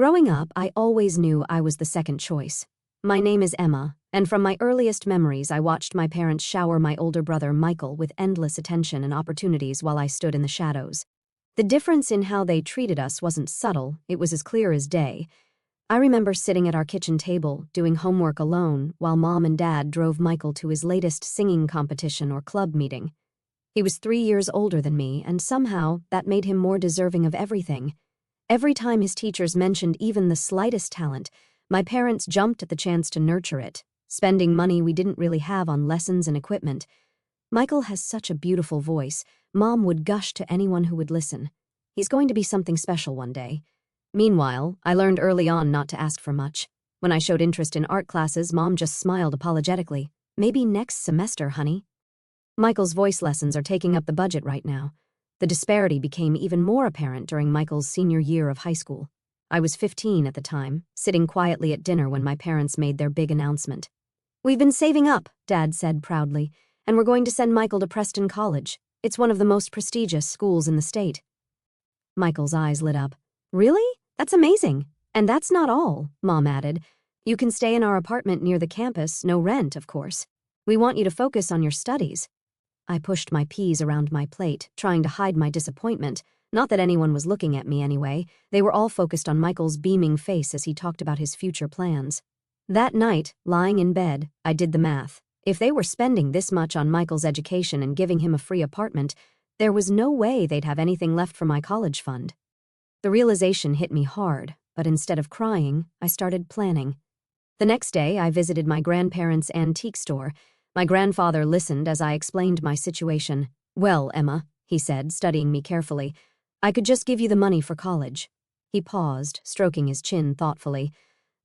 Growing up, I always knew I was the second choice. My name is Emma, and from my earliest memories I watched my parents shower my older brother Michael with endless attention and opportunities while I stood in the shadows. The difference in how they treated us wasn't subtle, it was as clear as day. I remember sitting at our kitchen table, doing homework alone, while Mom and Dad drove Michael to his latest singing competition or club meeting. He was 3 years older than me, and somehow that made him more deserving of everything. Every time his teachers mentioned even the slightest talent, my parents jumped at the chance to nurture it, spending money we didn't really have on lessons and equipment. Michael has such a beautiful voice, Mom would gush to anyone who would listen. He's going to be something special one day. Meanwhile, I learned early on not to ask for much. When I showed interest in art classes, Mom just smiled apologetically. Maybe next semester, honey. Michael's voice lessons are taking up the budget right now. The disparity became even more apparent during Michael's senior year of high school. I was 15 at the time, sitting quietly at dinner when my parents made their big announcement. "We've been saving up," Dad said proudly, "and we're going to send Michael to Preston College. It's one of the most prestigious schools in the state." Michael's eyes lit up. "Really? That's amazing. And that's not all," Mom added. "You can stay in our apartment near the campus, no rent, of course. We want you to focus on your studies." I pushed my peas around my plate, trying to hide my disappointment. Not that anyone was looking at me anyway. They were all focused on Michael's beaming face as he talked about his future plans. That night, lying in bed, I did the math. If they were spending this much on Michael's education and giving him a free apartment, there was no way they'd have anything left for my college fund. The realization hit me hard, but instead of crying, I started planning. The next day, I visited my grandparents' antique store. My grandfather listened as I explained my situation. "Well, Emma," he said, studying me carefully, "I could just give you the money for college." He paused, stroking his chin thoughtfully.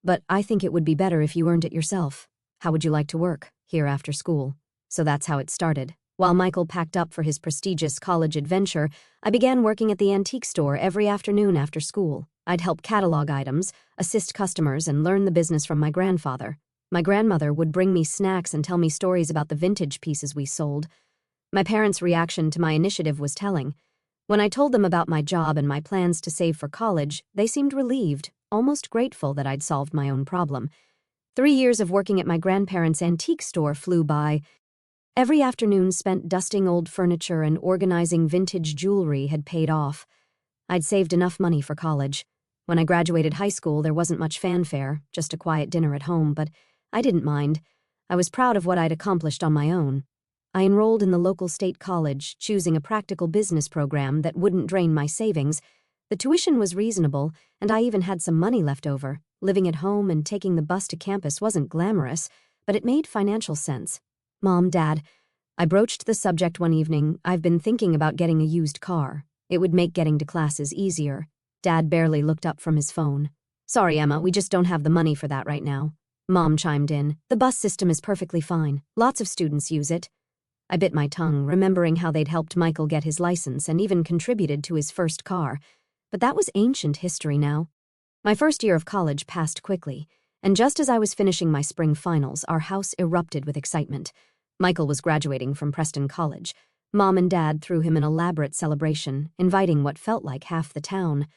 "But I think it would be better if you earned it yourself. How would you like to work, here after school?" So that's how it started. While Michael packed up for his prestigious college adventure, I began working at the antique store every afternoon after school. I'd help catalog items, assist customers, and learn the business from my grandfather. My grandmother would bring me snacks and tell me stories about the vintage pieces we sold. My parents' reaction to my initiative was telling. When I told them about my job and my plans to save for college, they seemed relieved, almost grateful that I'd solved my own problem. 3 years of working at my grandparents' antique store flew by. Every afternoon spent dusting old furniture and organizing vintage jewelry had paid off. I'd saved enough money for college. When I graduated high school, there wasn't much fanfare, just a quiet dinner at home, but I didn't mind. I was proud of what I'd accomplished on my own. I enrolled in the local state college, choosing a practical business program that wouldn't drain my savings. The tuition was reasonable, and I even had some money left over. Living at home and taking the bus to campus wasn't glamorous, but it made financial sense. "Mom, Dad," I broached the subject one evening. "I've been thinking about getting a used car. It would make getting to classes easier." Dad barely looked up from his phone. "Sorry, Emma, we just don't have the money for that right now." Mom chimed in. "The bus system is perfectly fine. Lots of students use it." I bit my tongue, remembering how they'd helped Michael get his license and even contributed to his first car. But that was ancient history now. My first year of college passed quickly, and just as I was finishing my spring finals, our house erupted with excitement. Michael was graduating from Preston College. Mom and Dad threw him an elaborate celebration, inviting what felt like half the town.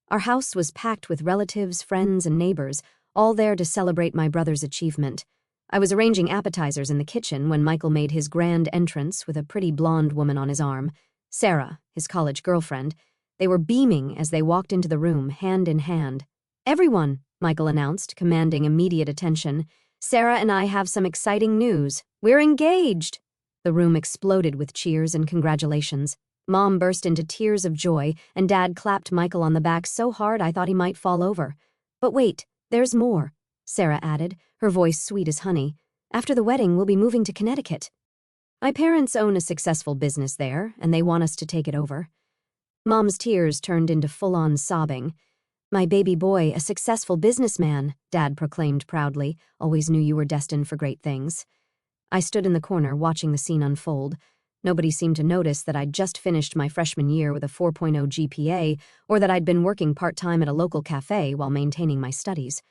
Our house was packed with relatives, friends, and neighbors, all there to celebrate my brother's achievement. I was arranging appetizers in the kitchen when Michael made his grand entrance with a pretty blonde woman on his arm, Sarah, his college girlfriend. They were beaming as they walked into the room, hand in hand. "Everyone," Michael announced, commanding immediate attention, "Sarah and I have some exciting news. We're engaged!" The room exploded with cheers and congratulations. Mom burst into tears of joy, and Dad clapped Michael on the back so hard I thought he might fall over. "But wait, there's more," Sarah added, her voice sweet as honey. "After the wedding, we'll be moving to Connecticut. My parents own a successful business there, and they want us to take it over." Mom's tears turned into full-on sobbing. "My baby boy, a successful businessman," Dad proclaimed proudly. "Always knew you were destined for great things." I stood in the corner watching the scene unfold. Nobody seemed to notice that I'd just finished my freshman year with a 4.0 GPA, or that I'd been working part-time at a local cafe while maintaining my studies.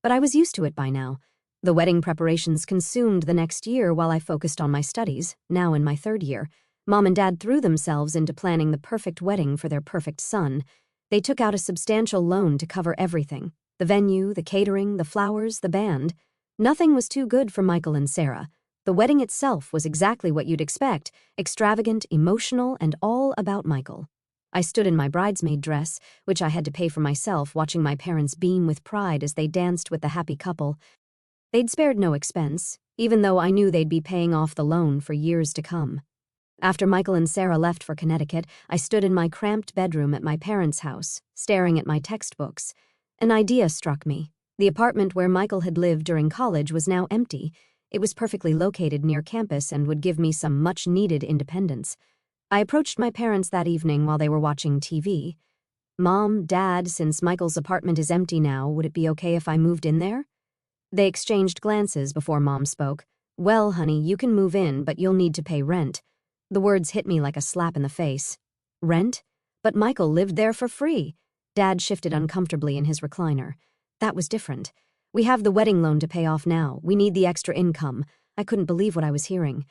But I was used to it by now. The wedding preparations consumed the next year while I focused on my studies, now in my third year. Mom and Dad threw themselves into planning the perfect wedding for their perfect son. They took out a substantial loan to cover everything: the venue, the catering, the flowers, the band. Nothing was too good for Michael and Sarah. The wedding itself was exactly what you'd expect: extravagant, emotional, and all about Michael. I stood in my bridesmaid dress, which I had to pay for myself, watching my parents beam with pride as they danced with the happy couple. They'd spared no expense, even though I knew they'd be paying off the loan for years to come. After Michael and Sarah left for Connecticut, I stood in my cramped bedroom at my parents' house, staring at my textbooks. An idea struck me. The apartment where Michael had lived during college was now empty. It was perfectly located near campus and would give me some much-needed independence. I approached my parents that evening while they were watching TV. "Mom, Dad, since Michael's apartment is empty now, would it be okay if I moved in there?" They exchanged glances before Mom spoke. "Well, honey, you can move in, but you'll need to pay rent." The words hit me like a slap in the face. Rent? But Michael lived there for free. Dad shifted uncomfortably in his recliner. That was different. "We have the wedding loan to pay off now. We need the extra income." I couldn't believe what I was hearing.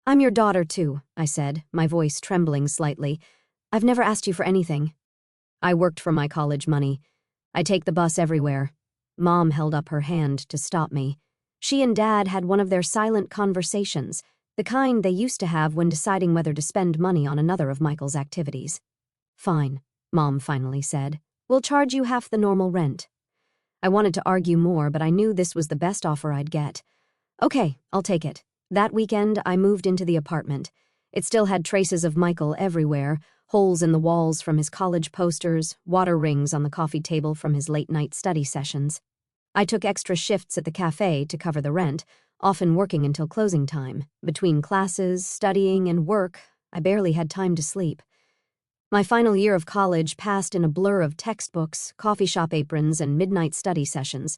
"I'm your daughter, too," I said, my voice trembling slightly. "I've never asked you for anything." "I worked for my college money. I take the bus everywhere." Mom held up her hand to stop me. She and Dad had one of their silent conversations, the kind they used to have when deciding whether to spend money on another of Michael's activities. "Fine," Mom finally said. "We'll charge you half the normal rent." I wanted to argue more, but I knew this was the best offer I'd get. "Okay, I'll take it." That weekend, I moved into the apartment. It still had traces of Michael everywhere: holes in the walls from his college posters, water rings on the coffee table from his late-night study sessions. I took extra shifts at the cafe to cover the rent, often working until closing time. Between classes, studying, and work, I barely had time to sleep. My final year of college passed in a blur of textbooks, coffee shop aprons, and midnight study sessions.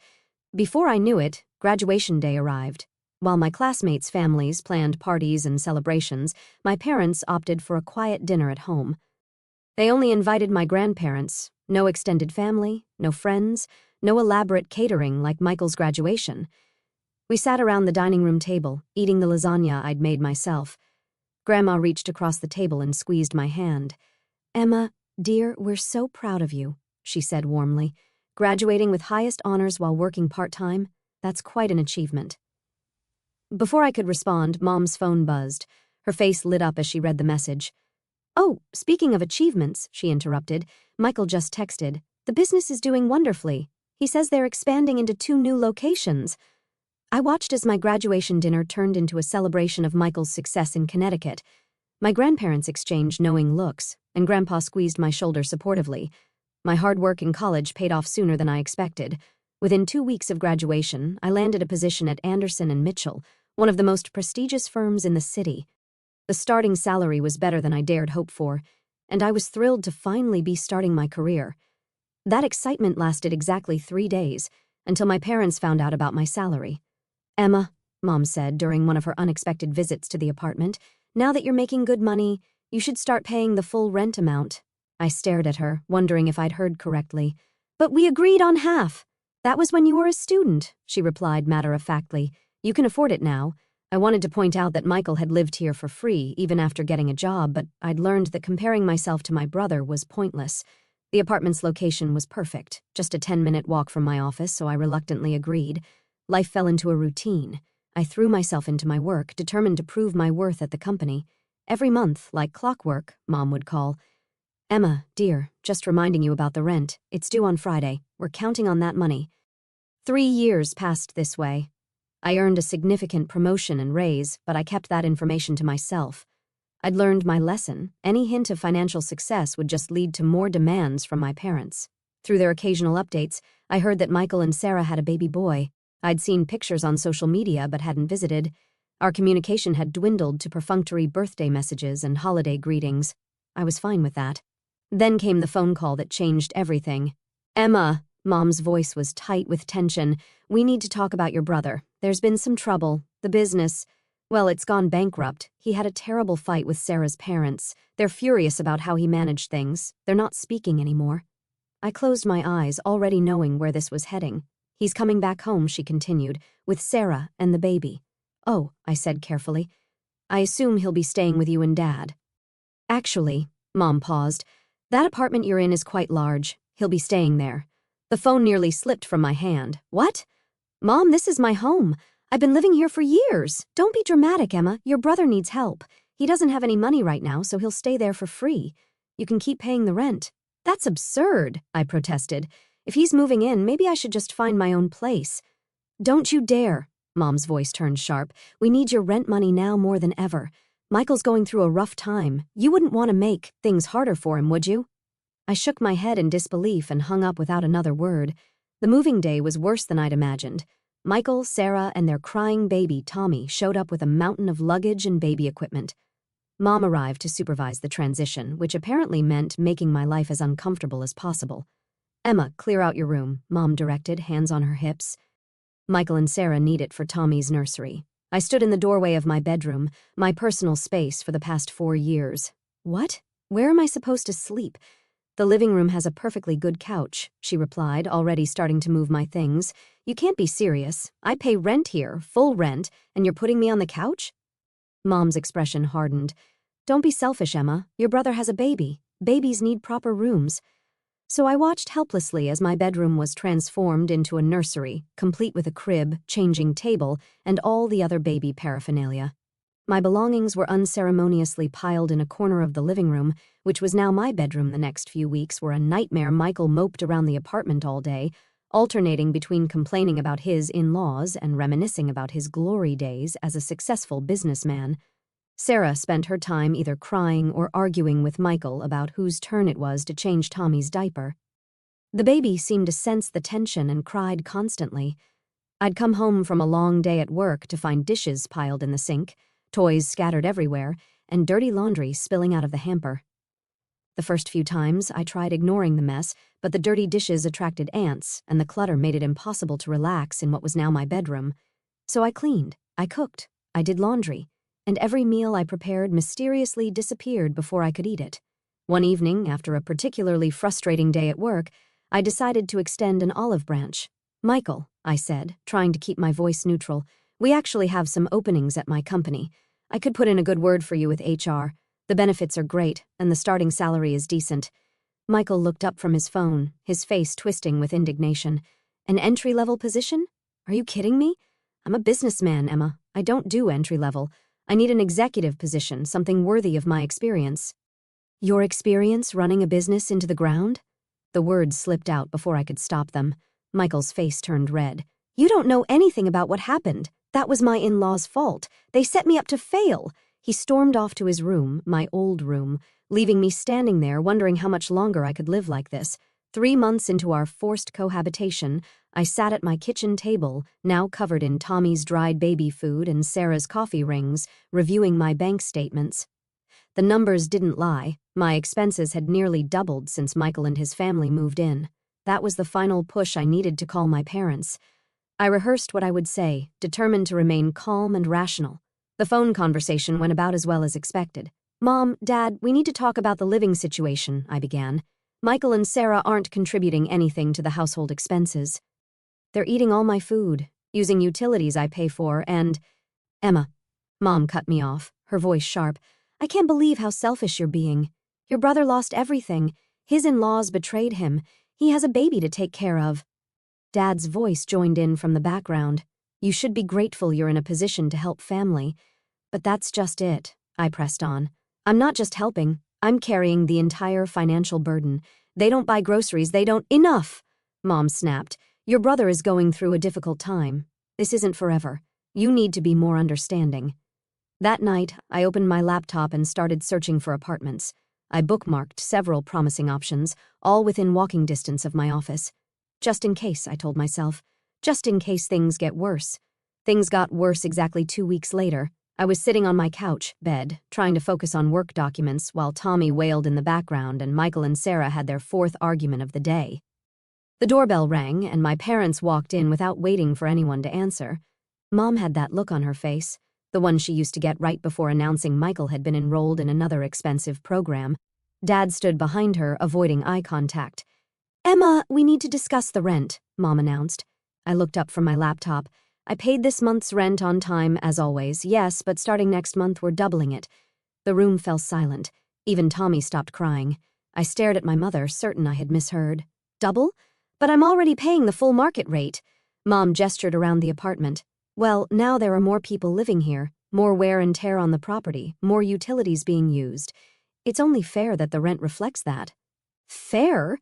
Before I knew it, graduation day arrived. While my classmates' families planned parties and celebrations, my parents opted for a quiet dinner at home. They only invited my grandparents. No extended family, no friends, no elaborate catering like Michael's graduation. We sat around the dining room table, eating the lasagna I'd made myself. Grandma reached across the table and squeezed my hand. "Emma, dear, we're so proud of you," she said warmly. "Graduating with highest honors while working part-time, that's quite an achievement." Before I could respond, Mom's phone buzzed. Her face lit up as she read the message. "Oh, speaking of achievements," she interrupted, "Michael just texted. The business is doing wonderfully. He says they're expanding into 2 new locations." I watched as my graduation dinner turned into a celebration of Michael's success in Connecticut. My grandparents exchanged knowing looks, and Grandpa squeezed my shoulder supportively. My hard work in college paid off sooner than I expected. Within 2 weeks of graduation, I landed a position at Anderson & Mitchell, one of the most prestigious firms in the city. The starting salary was better than I dared hope for, and I was thrilled to finally be starting my career. That excitement lasted exactly 3 days, until my parents found out about my salary. "Emma," Mom said during one of her unexpected visits to the apartment, "now that you're making good money, you should start paying the full rent amount." I stared at her, wondering if I'd heard correctly. "But we agreed on half." "That was when you were a student," she replied matter-of-factly. "You can afford it now." I wanted to point out that Michael had lived here for free, even after getting a job, but I'd learned that comparing myself to my brother was pointless. The apartment's location was perfect, just a 10-minute walk from my office, so I reluctantly agreed. Life fell into a routine. I threw myself into my work, determined to prove my worth at the company. Every month, like clockwork, Mom would call. "Emma, dear, just reminding you about the rent. It's due on Friday. We're counting on that money." 3 years passed this way. I earned a significant promotion and raise, but I kept that information to myself. I'd learned my lesson. Any hint of financial success would just lead to more demands from my parents. Through their occasional updates, I heard that Michael and Sarah had a baby boy. I'd seen pictures on social media but hadn't visited. Our communication had dwindled to perfunctory birthday messages and holiday greetings. I was fine with that. Then came the phone call that changed everything. "Emma," Mom's voice was tight with tension, "we need to talk about your brother. There's been some trouble. The business, well, it's gone bankrupt. He had a terrible fight with Sarah's parents. They're furious about how he managed things. They're not speaking anymore." I closed my eyes, already knowing where this was heading. "He's coming back home," she continued, "with Sarah and the baby." "Oh," I said carefully. "I assume he'll be staying with you and Dad." "Actually," Mom paused, That apartment you're in is quite large. He'll be staying there. The phone nearly slipped from my hand. What? Mom, this is my home. I've been living here for years. Don't be dramatic, Emma. Your brother needs help. He doesn't have any money right now, so he'll stay there for free. You can keep paying the rent. That's absurd, I protested. If he's moving in, maybe I should just find my own place. Don't you dare. Mom's voice turned sharp. We need your rent money now more than ever. Michael's going through a rough time. You wouldn't want to make things harder for him, would you? I shook my head in disbelief and hung up without another word. The moving day was worse than I'd imagined. Michael, Sarah, and their crying baby, Tommy, showed up with a mountain of luggage and baby equipment. Mom arrived to supervise the transition, which apparently meant making my life as uncomfortable as possible. Emma, clear out your room, Mom directed, hands on her hips. Michael and Sarah need it for Tommy's nursery. I stood in the doorway of my bedroom, my personal space for the past 4 years. What? Where am I supposed to sleep? The living room has a perfectly good couch, she replied, already starting to move my things. You can't be serious. I pay rent here, full rent, and you're putting me on the couch? Mom's expression hardened. Don't be selfish, Emma. Your brother has a baby. Babies need proper rooms. So I watched helplessly as my bedroom was transformed into a nursery, complete with a crib, changing table, and all the other baby paraphernalia. My belongings were unceremoniously piled in a corner of the living room, which was now my bedroom. The next few weeks were a nightmare. Michael moped around the apartment all day, alternating between complaining about his in-laws and reminiscing about his glory days as a successful businessman. Sarah spent her time either crying or arguing with Michael about whose turn it was to change Tommy's diaper. The baby seemed to sense the tension and cried constantly. I'd come home from a long day at work to find dishes piled in the sink, toys scattered everywhere, and dirty laundry spilling out of the hamper. The first few times, I tried ignoring the mess, but the dirty dishes attracted ants, and the clutter made it impossible to relax in what was now my bedroom. So I cleaned, I cooked, I did laundry, and every meal I prepared mysteriously disappeared before I could eat it. One evening, after a particularly frustrating day at work, I decided to extend an olive branch. Michael, I said, trying to keep my voice neutral, we actually have some openings at my company. I could put in a good word for you with HR. The benefits are great, and the starting salary is decent. Michael looked up from his phone, his face twisting with indignation. An entry-level position? Are you kidding me? I'm a businessman, Emma. I don't do entry-level. I need an executive position, something worthy of my experience. Your experience running a business into the ground? The words slipped out before I could stop them. Michael's face turned red. You don't know anything about what happened. That was my in-laws' fault. They set me up to fail. He stormed off to his room, my old room, leaving me standing there wondering how much longer I could live like this. 3 months into our forced cohabitation, I sat at my kitchen table, now covered in Tommy's dried baby food and Sarah's coffee rings, reviewing my bank statements. The numbers didn't lie. My expenses had nearly doubled since Michael and his family moved in. That was the final push I needed to call my parents. I rehearsed what I would say, determined to remain calm and rational. The phone conversation went about as well as expected. Mom, Dad, we need to talk about the living situation, I began. Michael and Sarah aren't contributing anything to the household expenses. They're eating all my food, using utilities I pay for, and… Emma. Mom cut me off, her voice sharp. I can't believe how selfish you're being. Your brother lost everything. His in-laws betrayed him. He has a baby to take care of. Dad's voice joined in from the background. You should be grateful you're in a position to help family. But that's just it, I pressed on. I'm not just helping. I'm carrying the entire financial burden. They don't buy groceries, they don't… Enough! Mom snapped. Your brother is going through a difficult time. This isn't forever. You need to be more understanding. That night, I opened my laptop and started searching for apartments. I bookmarked several promising options, all within walking distance of my office. Just in case, I told myself. Just in case things get worse. Things got worse exactly 2 weeks later. I was sitting on my couch, bed, trying to focus on work documents while Tommy wailed in the background and Michael and Sarah had their 4th argument of the day. The doorbell rang and my parents walked in without waiting for anyone to answer. Mom had that look on her face, the one she used to get right before announcing Michael had been enrolled in another expensive program. Dad stood behind her, avoiding eye contact. Emma, we need to discuss the rent, Mom announced. I looked up from my laptop. I paid this month's rent on time, as always, yes, but starting next month we're doubling it. The room fell silent. Even Tommy stopped crying. I stared at my mother, certain I had misheard. Double? But I'm already paying the full market rate. Mom gestured around the apartment. Well, now there are more people living here, more wear and tear on the property, more utilities being used. It's only fair that the rent reflects that. Fair?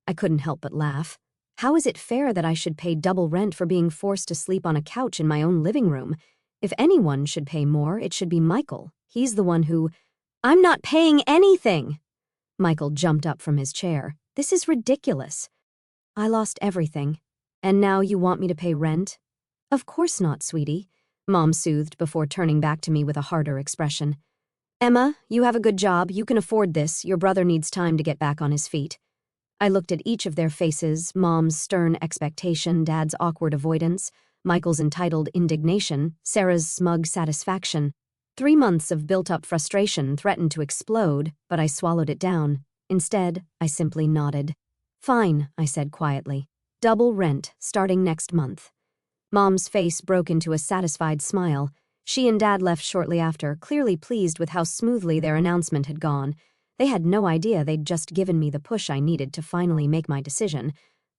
I couldn't help but laugh. How is it fair that I should pay double rent for being forced to sleep on a couch in my own living room? If anyone should pay more, it should be Michael. He's the one who— I'm not paying anything! Michael jumped up from his chair. This is ridiculous. I lost everything. And now you want me to pay rent? Of course not, sweetie, Mom soothed before turning back to me with a harder expression. Emma, you have a good job. You can afford this. Your brother needs time to get back on his feet. I looked at each of their faces, Mom's stern expectation, Dad's awkward avoidance, Michael's entitled indignation, Sarah's smug satisfaction. 3 months of built-up frustration threatened to explode, but I swallowed it down. Instead, I simply nodded. Fine, I said quietly. Double rent, starting next month. Mom's face broke into a satisfied smile. She and Dad left shortly after, clearly pleased with how smoothly their announcement had gone. They had no idea they'd just given me the push I needed to finally make my decision.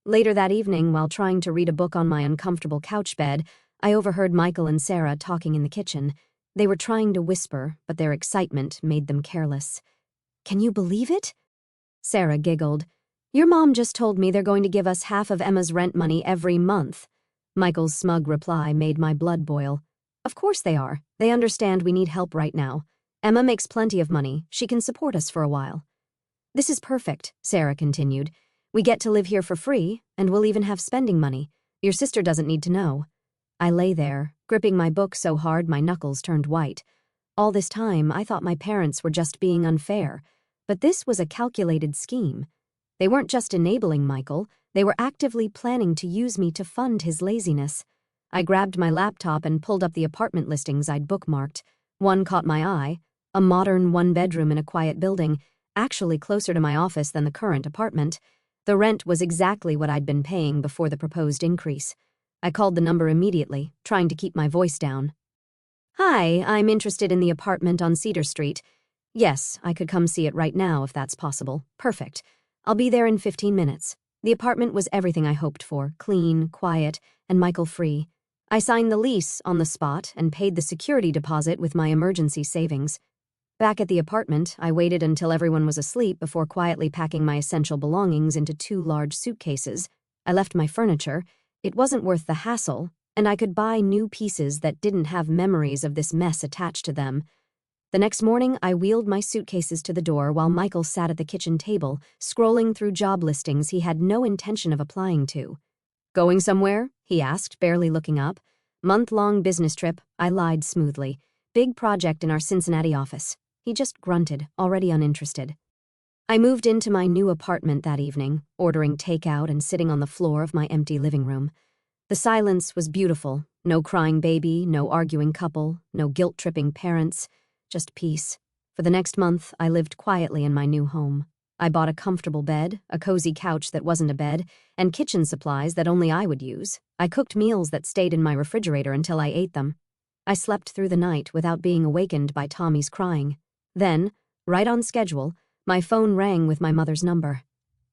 Later that evening, while trying to read a book on my uncomfortable couch bed, I overheard Michael and Sarah talking in the kitchen. They were trying to whisper, but their excitement made them careless. Can you believe it? Sarah giggled. Your mom just told me they're going to give us half of Emma's rent money every month. Michael's smug reply made my blood boil. Of course they are. They understand we need help right now. Emma makes plenty of money. She can support us for a while. This is perfect, Sarah continued. We get to live here for free, and we'll even have spending money. Your sister doesn't need to know. I lay there, gripping my book so hard my knuckles turned white. All this time, I thought my parents were just being unfair. But this was a calculated scheme. They weren't just enabling Michael, they were actively planning to use me to fund his laziness. I grabbed my laptop and pulled up the apartment listings I'd bookmarked. One caught my eye, a modern one-bedroom in a quiet building, actually closer to my office than the current apartment. The rent was exactly what I'd been paying before the proposed increase. I called the number immediately, trying to keep my voice down. Hi, I'm interested in the apartment on Cedar Street. Yes, I could come see it right now if that's possible. Perfect. I'll be there in 15 minutes. The apartment was everything I hoped for, clean, quiet, and Michael-free. I signed the lease on the spot and paid the security deposit with my emergency savings. Back at the apartment, I waited until everyone was asleep before quietly packing my essential belongings into 2 large suitcases. I left my furniture. It wasn't worth the hassle, and I could buy new pieces that didn't have memories of this mess attached to them. The next morning, I wheeled my suitcases to the door while Michael sat at the kitchen table, scrolling through job listings he had no intention of applying to. Going somewhere? He asked, barely looking up. Month-long business trip, I lied smoothly. Big project in our Cincinnati office. He just grunted, already uninterested. I moved into my new apartment that evening, ordering takeout and sitting on the floor of my empty living room. The silence was beautiful. No crying baby, no arguing couple, no guilt-tripping parents. Just peace. For the next month, I lived quietly in my new home. I bought a comfortable bed, a cozy couch that wasn't a bed, and kitchen supplies that only I would use. I cooked meals that stayed in my refrigerator until I ate them. I slept through the night without being awakened by Tommy's crying. Then, right on schedule, my phone rang with my mother's number.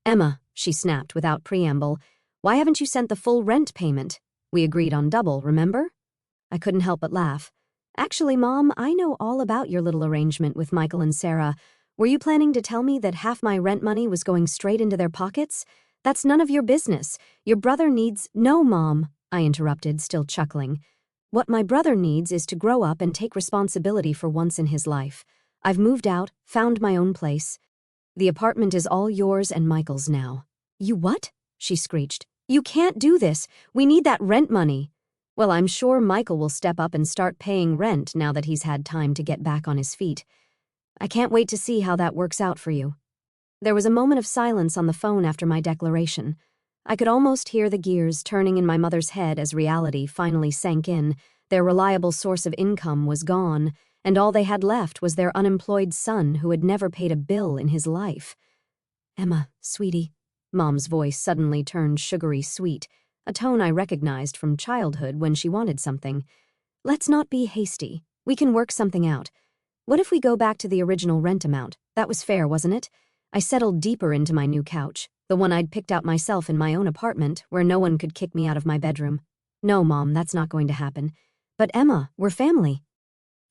Emma, she snapped without preamble, why haven't you sent the full rent payment? We agreed on double, remember? I couldn't help but laugh. Actually, Mom, I know all about your little arrangement with Michael and Sarah. Were you planning to tell me that half my rent money was going straight into their pockets? That's none of your business. Your brother needs— No, Mom, I interrupted, still chuckling. What my brother needs is to grow up and take responsibility for once in his life. I've moved out, found my own place. The apartment is all yours and Michael's now. You what? She screeched. You can't do this. We need that rent money. Well, I'm sure Michael will step up and start paying rent now that he's had time to get back on his feet. I can't wait to see how that works out for you. There was a moment of silence on the phone after my declaration. I could almost hear the gears turning in my mother's head as reality finally sank in. Their reliable source of income was gone, and all they had left was their unemployed son who had never paid a bill in his life. Emma, sweetie. Mom's voice suddenly turned sugary sweet, a tone I recognized from childhood when she wanted something. Let's not be hasty. We can work something out. What if we go back to the original rent amount? That was fair, wasn't it? I settled deeper into my new couch, the one I'd picked out myself in my own apartment where no one could kick me out of my bedroom. No, Mom, that's not going to happen. But Emma, we're family.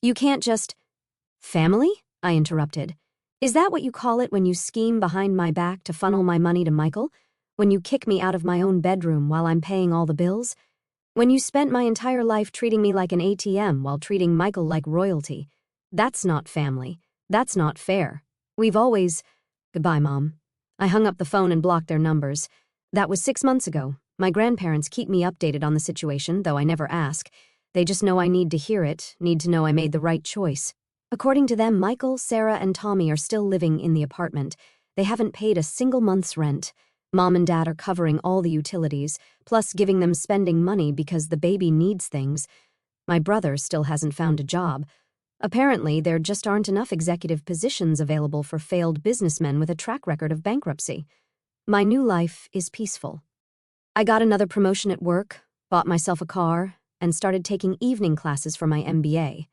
You can't just… Family? I interrupted. Is that what you call it when you scheme behind my back to funnel my money to Michael? When you kick me out of my own bedroom while I'm paying all the bills? When you spent my entire life treating me like an ATM while treating Michael like royalty? That's not family. That's not fair. We've always… Goodbye, Mom. I hung up the phone and blocked their numbers. That was 6 months ago. My grandparents keep me updated on the situation, though I never ask. They just know I need to hear it, need to know I made the right choice. According to them, Michael, Sarah, and Tommy are still living in the apartment. They haven't paid a single month's rent. Mom and Dad are covering all the utilities, plus giving them spending money because the baby needs things. My brother still hasn't found a job. Apparently, there just aren't enough executive positions available for failed businessmen with a track record of bankruptcy. My new life is peaceful. I got another promotion at work, bought myself a car, and started taking evening classes for my MBA.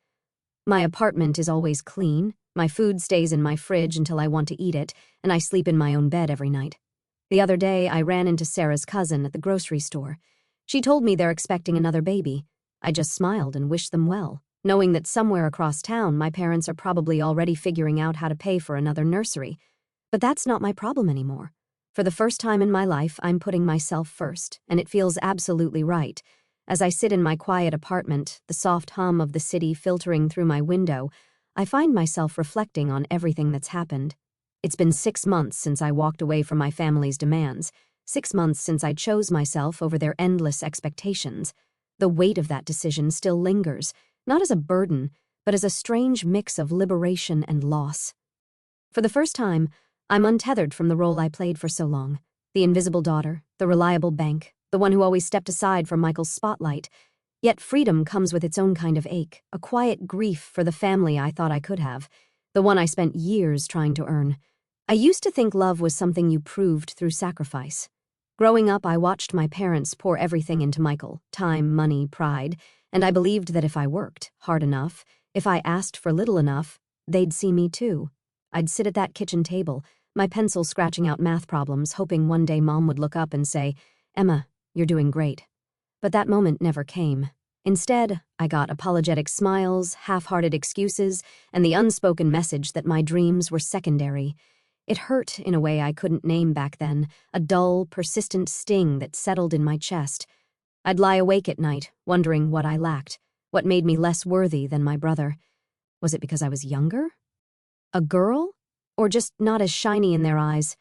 My apartment is always clean, my food stays in my fridge until I want to eat it, and I sleep in my own bed every night. The other day, I ran into Sarah's cousin at the grocery store. She told me they're expecting another baby. I just smiled and wished them well, knowing that somewhere across town my parents are probably already figuring out how to pay for another nursery. But that's not my problem anymore. For the first time in my life, I'm putting myself first, and it feels absolutely right. As I sit in my quiet apartment, the soft hum of the city filtering through my window, I find myself reflecting on everything that's happened. It's been 6 months since I walked away from my family's demands, 6 months since I chose myself over their endless expectations. The weight of that decision still lingers, not as a burden, but as a strange mix of liberation and loss. For the first time, I'm untethered from the role I played for so long. The invisible daughter, the reliable bank, the one who always stepped aside from Michael's spotlight. Yet freedom comes with its own kind of ache, a quiet grief for the family I thought I could have, the one I spent years trying to earn. I used to think love was something you proved through sacrifice. Growing up, I watched my parents pour everything into Michael, time, money, pride, and I believed that if I worked hard enough, if I asked for little enough, they'd see me too. I'd sit at that kitchen table, my pencil scratching out math problems, hoping one day Mom would look up and say, "Emma, you're doing great." But that moment never came. Instead, I got apologetic smiles, half-hearted excuses, and the unspoken message that my dreams were secondary. It hurt in a way I couldn't name back then, a dull, persistent sting that settled in my chest. I'd lie awake at night, wondering what I lacked, what made me less worthy than my brother. Was it because I was younger? A girl? Or just not as shiny in their eyes?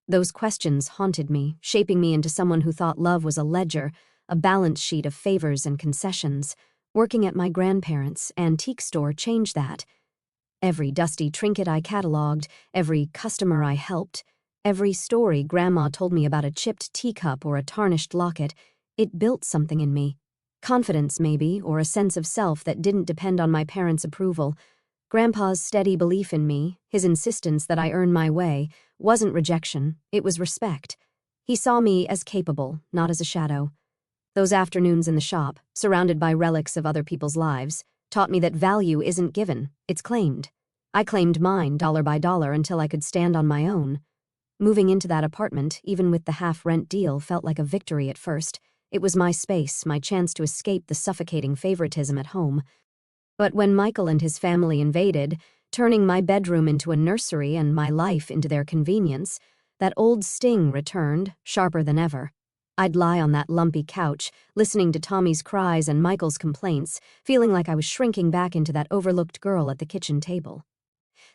Those questions haunted me, shaping me into someone who thought love was a ledger, a balance sheet of favors and concessions. Working at my grandparents' antique store changed that. Every dusty trinket I catalogued, every customer I helped, every story Grandma told me about a chipped teacup or a tarnished locket, it built something in me. Confidence, maybe, or a sense of self that didn't depend on my parents' approval. Grandpa's steady belief in me, his insistence that I earn my way, wasn't rejection, it was respect. He saw me as capable, not as a shadow. Those afternoons in the shop, surrounded by relics of other people's lives, taught me that value isn't given, it's claimed. I claimed mine dollar by dollar until I could stand on my own. Moving into that apartment, even with the half-rent deal, felt like a victory at first. It was my space, my chance to escape the suffocating favoritism at home. But when Michael and his family invaded, turning my bedroom into a nursery and my life into their convenience, that old sting returned, sharper than ever. I'd lie on that lumpy couch, listening to Tommy's cries and Michael's complaints, feeling like I was shrinking back into that overlooked girl at the kitchen table.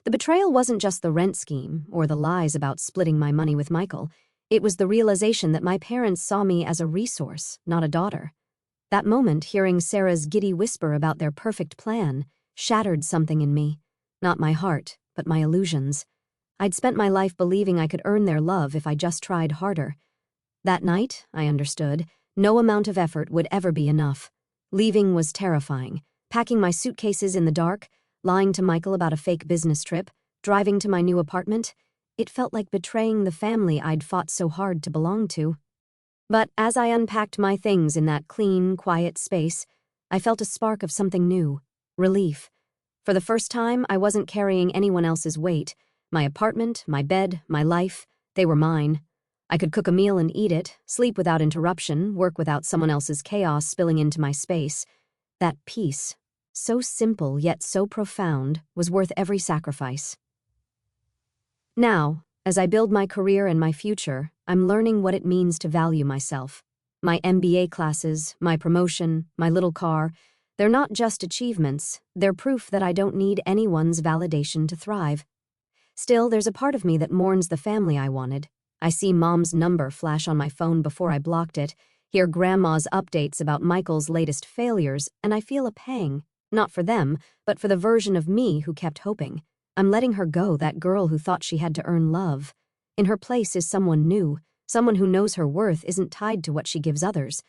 The betrayal wasn't just the rent scheme or the lies about splitting my money with Michael. It was the realization that my parents saw me as a resource, not a daughter. That moment, hearing Sarah's giddy whisper about their perfect plan, shattered something in me. Not my heart, but my illusions. I'd spent my life believing I could earn their love if I just tried harder. That night, I understood, no amount of effort would ever be enough. Leaving was terrifying. Packing my suitcases in the dark, lying to Michael about a fake business trip, driving to my new apartment, it felt like betraying the family I'd fought so hard to belong to. But as I unpacked my things in that clean, quiet space, I felt a spark of something new, relief. For the first time, I wasn't carrying anyone else's weight. My apartment, my bed, my life, they were mine. I could cook a meal and eat it, sleep without interruption, work without someone else's chaos spilling into my space. That peace, so simple yet so profound, was worth every sacrifice. Now, as I build my career and my future, I'm learning what it means to value myself. My MBA classes, my promotion, my little car, they're not just achievements, they're proof that I don't need anyone's validation to thrive. Still, there's a part of me that mourns the family I wanted. I see Mom's number flash on my phone before I blocked it, hear Grandma's updates about Michael's latest failures, and I feel a pang, not for them, but for the version of me who kept hoping. I'm letting her go, that girl who thought she had to earn love. In her place is someone new, someone who knows her worth isn't tied to what she gives others.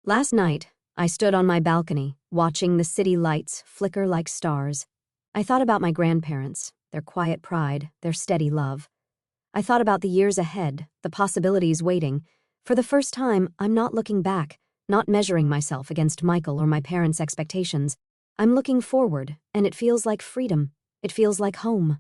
Last night, I stood on my balcony, watching the city lights flicker like stars. I thought about my grandparents, their quiet pride, their steady love. I thought about the years ahead, the possibilities waiting. For the first time, I'm not looking back, not measuring myself against Michael or my parents' expectations. I'm looking forward, and it feels like freedom. It feels like home.